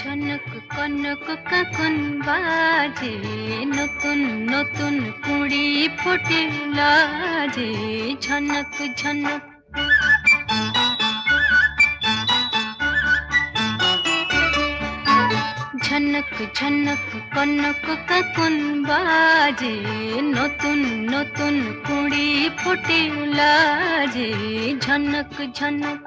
ঝনক কনক কাকন বাজে, নতুন নতুন কুড়ি ফোটে লাজে। ঝনক ঝনক ঝনক ঝনক কনক কাকন বাজে, নতুন নতুন কুড়ি ফোটে লাজে। ঝনক ঝনক